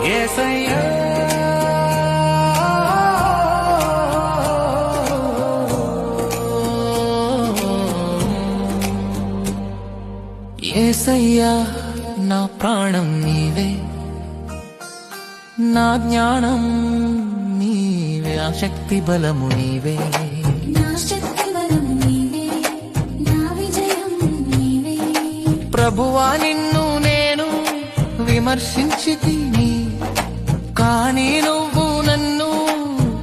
యేసయ్యా యేసయ్యా నా ప్రాణం నీవే, నా జ్ఞానం నీవే, ఆ శక్తి బలము నీవే, ప్రభువా నిన్ను నేను విమర్శించితిని, కానీ నువ్వు నన్ను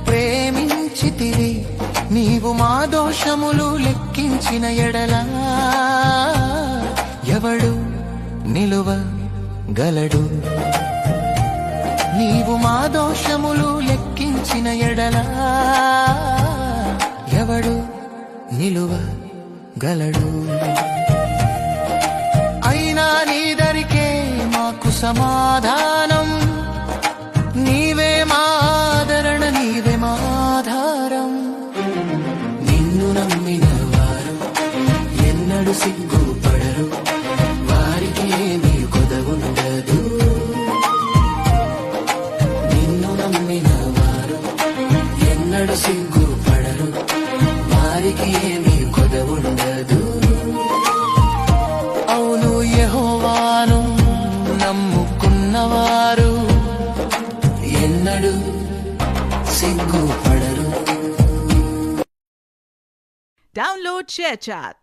ప్రేమించితివి. నీవు మా దోషములు లెక్కించిన ఎడలా ఎవడు నిలువగలడు? నీవు మా దోషములు లెక్కించిన ఎడలా ఎవడు నిలువగలడు? అయినా నీదరికే మాకు సమాధానం, నీవే మాదరణ, నీవే మాధారం. నిన్ను నమ్మిన వారు ఎన్నడు సిగ్గుపడరు, వారికి ఏమీ కొదవుండదు. నిన్ను నమ్మిన వారు ఎన్నడు సిగ్గుపడరు, వారికి ఏమీ కొదవుండదు. అవును యెహోవాను నమ్ముకున్నవారు ఎన్నడు సిగ్గుపడరు. Download ShareChat.